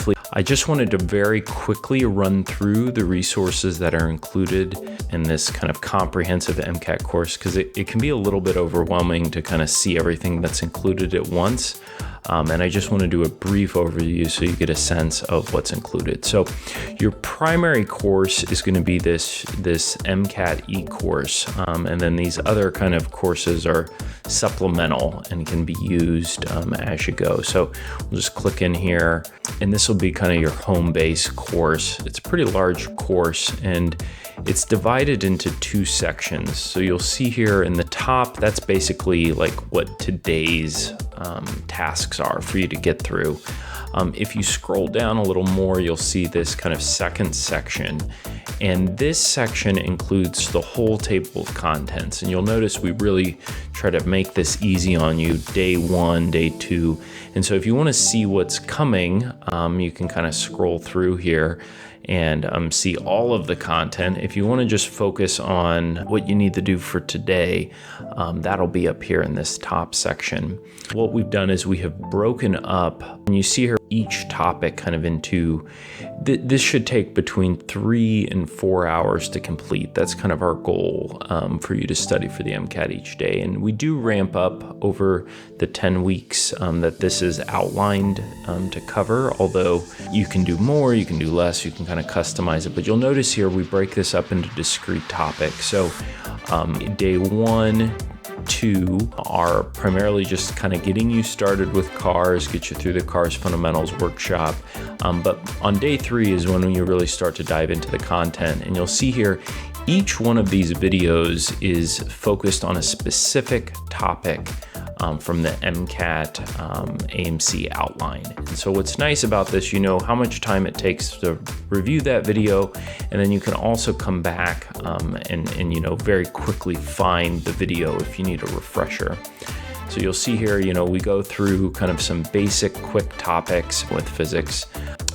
briefly. I just wanted to very quickly run through the resources that are included in this kind of comprehensive MCAT course, because it can be a little bit overwhelming to kind of see everything that's included at once. And I just want to do a brief overview so you get a sense of what's included. So your primary course is going to be this MCAT eCourse, and then these other kind of courses are supplemental and can be used as you go. So we'll just click in here, and this will be kind of your home base course. It's a pretty large course, and it's divided into two sections. So you'll see here in the top, that's basically like what today's tasks are for you to get through. If you scroll down a little more, you'll see this kind of second section. And this section includes the whole table of contents. And you'll notice we really try to make this easy on you, day 1, day 2. And so if you want to see what's coming, you can kind of scroll through here and see all of the content. If you want to just focus on what you need to do for today, that'll be up here in this top section. What we've done is we have broken up, and you see here each topic kind of into, this should take between 3 and 4 hours to complete. That's kind of our goal for you to study for the MCAT each day. And we do ramp up over the 10 weeks that this is outlined to cover, although you can do more, you can do less, you can kind of customize it. But you'll notice here we break this up into discrete topics. So day 1, 2 are primarily just kind of getting you started with CARS, get you through the CARS fundamentals workshop. But on day 3 is when you really start to dive into the content. And you'll see here, each one of these videos is focused on a specific topic from the MCAT AMC outline. And so what's nice about this, you know how much time it takes to review that video, and then you can also come back and you know, very quickly find the video if you need a refresher. So you'll see here, you know, we go through kind of some basic quick topics with physics.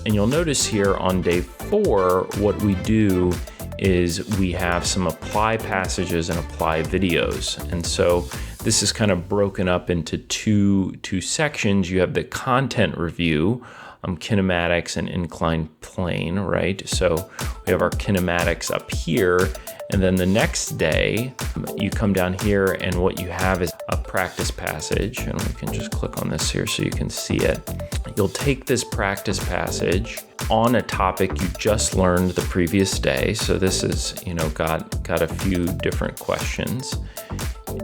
And you'll notice here on day 4, what we do is we have some apply passages and apply videos. And so this is kind of broken up into two sections. You have the content review, kinematics and inclined plane, right? So we have our kinematics up here. And then the next day, you come down here and what you have is a practice passage. And we can just click on this here so you can see it. You'll take this practice passage on a topic you just learned the previous day. So this is, you know, got a few different questions.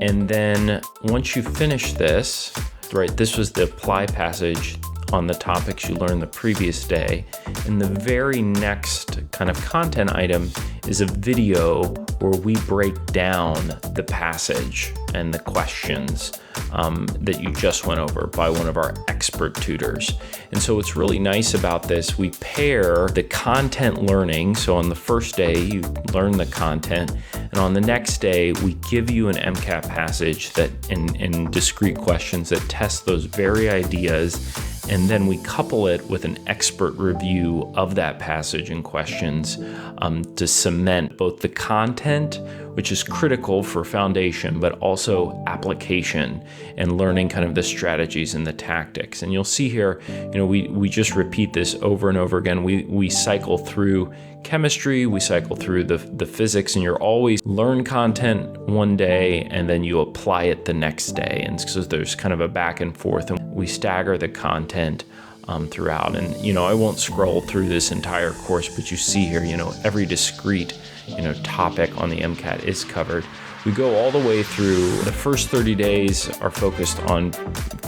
And then once you finish this, right, this was the apply passage on the topics you learned the previous day. And the very next kind of content item is a video where we break down the passage and the questions that you just went over by one of our expert tutors. And so what's really nice about this, we pair the content learning. So on the first day, you learn the content, and on the next day, we give you an MCAT passage that in discrete questions that test those very ideas. And then we couple it with an expert review of that passage and questions to cement both the content, which is critical for foundation, but also application and learning kind of the strategies and the tactics. And you'll see here, you know, we just repeat this over and over again. We cycle through chemistry, we cycle through the physics, and you're always learn content one day and then you apply it the next day. And so there's kind of a back and forth, and we stagger the content throughout. And, you know, I won't scroll through this entire course, but you see here, you know, every discrete, you know, topic on the MCAT is covered. We go all the way through. The first 30 days are focused on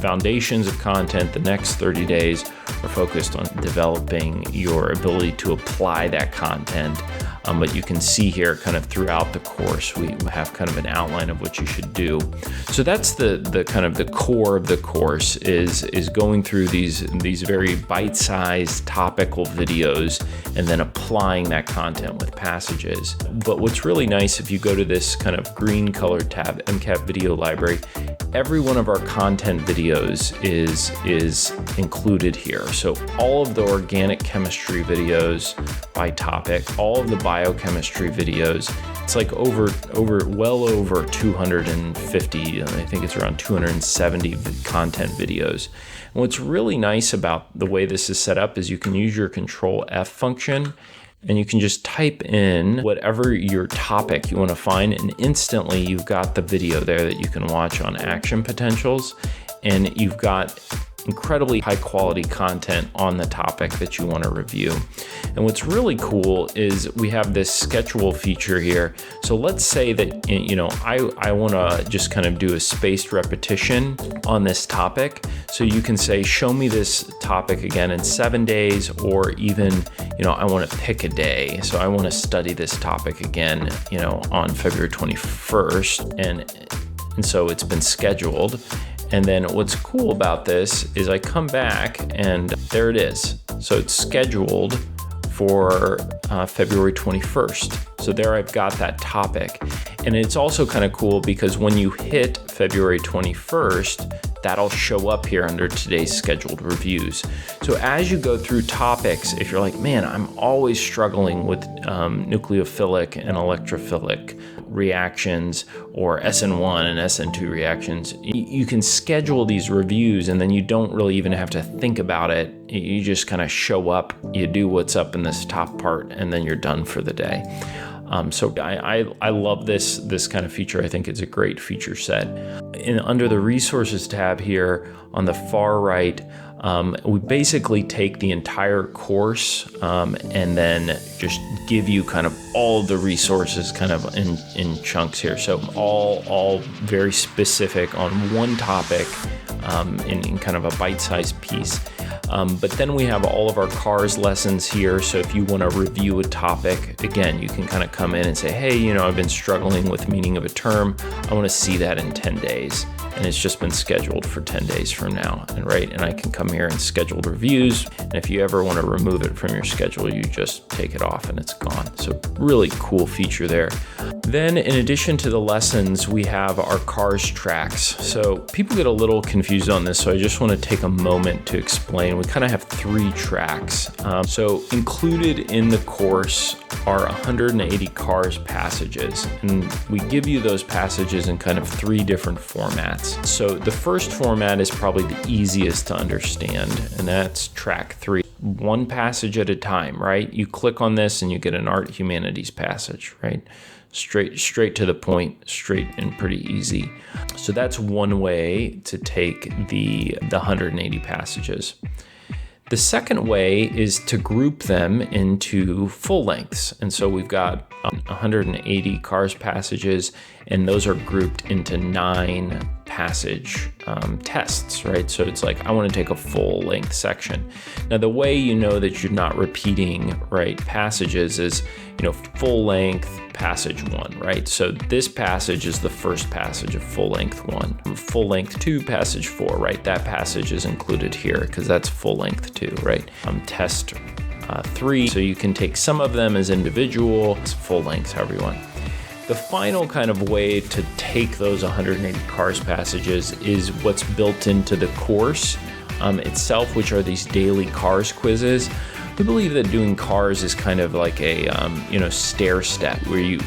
foundations of content. The next 30 days are focused on developing your ability to apply that content. But you can see here kind of throughout the course, we have kind of an outline of what you should do. So that's the kind of the core of the course is going through these very bite-sized topical videos and then applying that content with passages. But what's really nice, if you go to this kind of green colored tab, MCAT Video Library, every one of our content videos is included here. So all of the organic chemistry videos, by topic, all of the biochemistry videos. It's like well over 250, I think it's around 270 content videos. And what's really nice about the way this is set up is you can use your Control F function and you can just type in whatever your topic you want to find, and instantly you've got the video there that you can watch on action potentials, and you've got incredibly high quality content on the topic that you want to review. And what's really cool is we have this schedule feature here. So let's say that, you know, I want to just kind of do a spaced repetition on this topic. So you can say, show me this topic again in 7 days, or even, you know, I want to pick a day. So I want to study this topic again, you know, on February 21st. And so it's been scheduled. And then what's cool about this is I come back and there it is. So it's scheduled for February 21st. So there I've got that topic. And it's also kind of cool because when you hit February 21st, that'll show up here under today's scheduled reviews. So as you go through topics, if you're like, man, I'm always struggling with nucleophilic and electrophilic reactions, or SN1 and SN2 reactions, you can schedule these reviews and then you don't really even have to think about it. You just kind of show up, you do what's up in this top part, and then you're done for the day. So I love this kind of feature. I think it's a great feature set. And under the resources tab here on the far right, we basically take the entire course and then just give you kind of all the resources kind of in chunks here. So all very specific on one topic in kind of a bite-sized piece. But then we have all of our CARS lessons here. So if you want to review a topic, again, you can kind of come in and say, hey, you know, I've been struggling with meaning of a term. I want to see that in 10 days. And it's just been scheduled for 10 days from now. And I can come here and schedule reviews. And if you ever want to remove it from your schedule, you just take it off and it's gone. So really cool feature there. Then in addition to the lessons, we have our CARS tracks. So people get a little confused on this. So I just want to take a moment to explain. We kind of have 3 tracks. So included in the course are 180 CARS passages. And we give you those passages in kind of 3 different formats. So the first format is probably the easiest to understand, and that's track 3. One passage at a time, right? You click on this and you get an art humanities passage, right? Straight to the point, straight and pretty easy. So that's one way to take the 180 passages. The second way is to group them into full lengths. And so we've got 180 CARS passages, and those are grouped into 9 passage tests, right? So it's like, I want to take a full length section. Now, the way you know that you're not repeating, right, passages is, you know, full length passage 1, right? So this passage is the first passage of full length 1. Full length 2, passage 4, right? That passage is included here because that's full length 2, right? Test 3, so you can take some of them as individual, full lengths, however you want. The final kind of way to take those 180 CARS passages is what's built into the course itself, which are these daily CARS quizzes. We believe that doing CARS is kind of like a stair step where you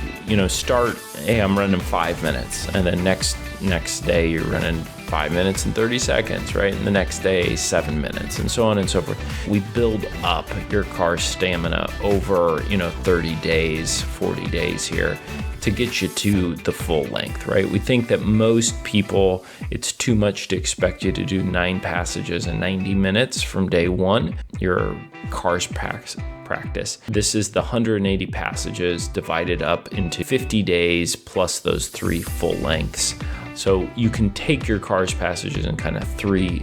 start, hey, I'm running 5 minutes, and then next day you're running 5 minutes and 30 seconds, right? And the next day 7 minutes, and so on and so forth. We build up your CARS stamina over 30 days, 40 days here to get you to the full length, right? We think that most people, it's too much to expect you to do 9 passages in 90 minutes from day 1. Your CARS practice. This is the 180 passages divided up into 50 days plus those 3 full lengths. So you can take your CARS passages in kind of three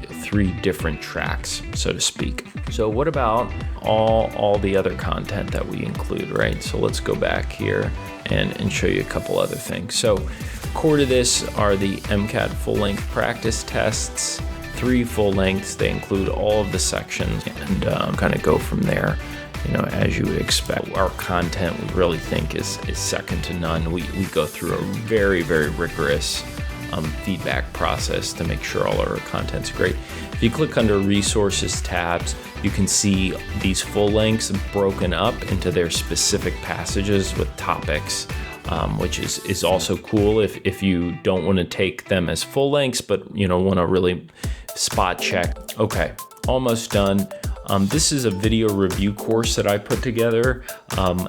different tracks, so to speak. So what about all the other content that we include, right? So let's go back here and show you a couple other things. So core to this are the MCAT full-length practice tests, 3 full lengths. They include all of the sections and kind of go from there. As you would expect. Our content we really think is second to none. We go through a very, very rigorous feedback process to make sure all our content's great. If you click under Resources tabs, you can see these full lengths broken up into their specific passages with topics, which is also cool if you don't want to take them as full lengths, but want to really spot check. Okay, almost done. This is a video review course that I put together.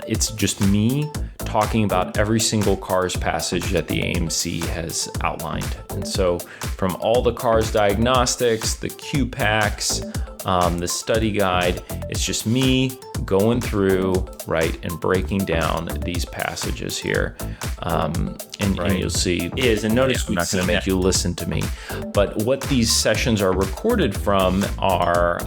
It's just me talking about every single CARS passage that the AMC has outlined. And so from all the CARS diagnostics, the Q packs, the study guide, it's just me going through, right, and breaking down these passages here. And you'll see and notice I'm not going to make you listen to me, but what these sessions are recorded from are,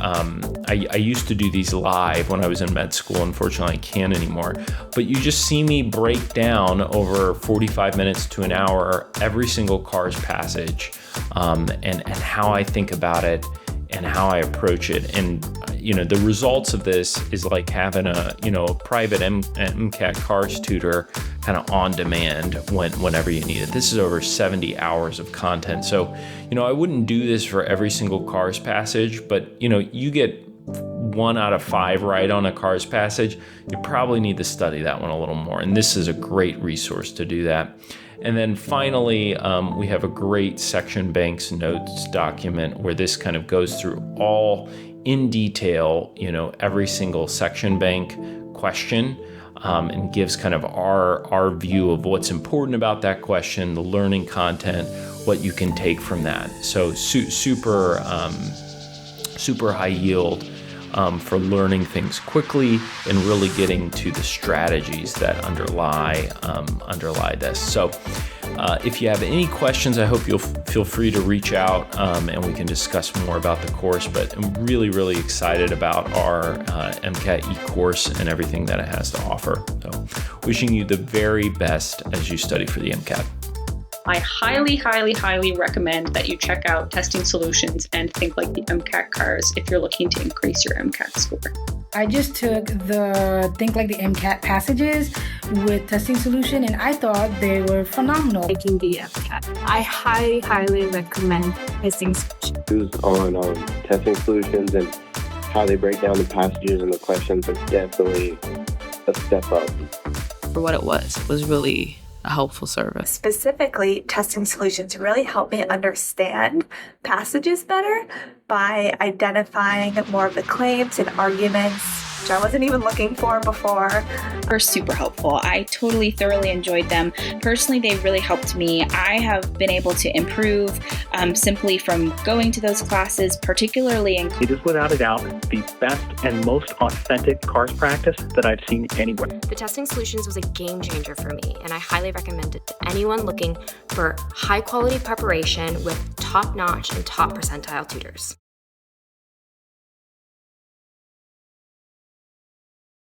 I used to do these live when I was in med school. Unfortunately, I can't anymore, but you just see me break down over 45 minutes to an hour every single CARS passage, and how I think about it and how I approach it. And the results of this is like having a private MCAT CARS tutor kind of on demand whenever you need it. This is over 70 hours of content. So, I wouldn't do this for every single CARS passage, but you get 1 out of 5 right on a CARS passage, you probably need to study that one a little more. And this is a great resource to do that. And then finally, we have a great section banks notes document where this kind of goes through all in detail, every single section bank question, and gives kind of our view of what's important about that question, the learning content, what you can take from that. So super high yield for learning things quickly and really getting to the strategies that underlie this. So if you have any questions, I hope you'll feel free to reach out and we can discuss more about the course. But I'm really, really excited about our MCAT eCourse and everything that it has to offer. So wishing you the very best as you study for the MCAT. I highly, highly, highly recommend that you check out Testing Solutions and Think Like the MCAT CARS if you're looking to increase your MCAT score. I just took the Think Like the MCAT passages with Testing Solution, and I thought they were phenomenal. Taking the MCAT. I highly, highly recommend Testing Solutions. On Testing Solutions and how they break down the passages and the questions are definitely a step up. For what it was really a helpful service. Specifically, Testing Solutions really helped me understand passages better by identifying more of the claims and arguments, which I wasn't even looking for before. They're super helpful. I totally thoroughly enjoyed them. Personally, they really helped me. I have been able to improve simply from going to those classes, particularly in... It is without a doubt the best and most authentic CARS practice that I've seen anywhere. The Testing Solutions was a game changer for me, and I highly recommend it to anyone looking for high quality preparation with top-notch and top percentile tutors.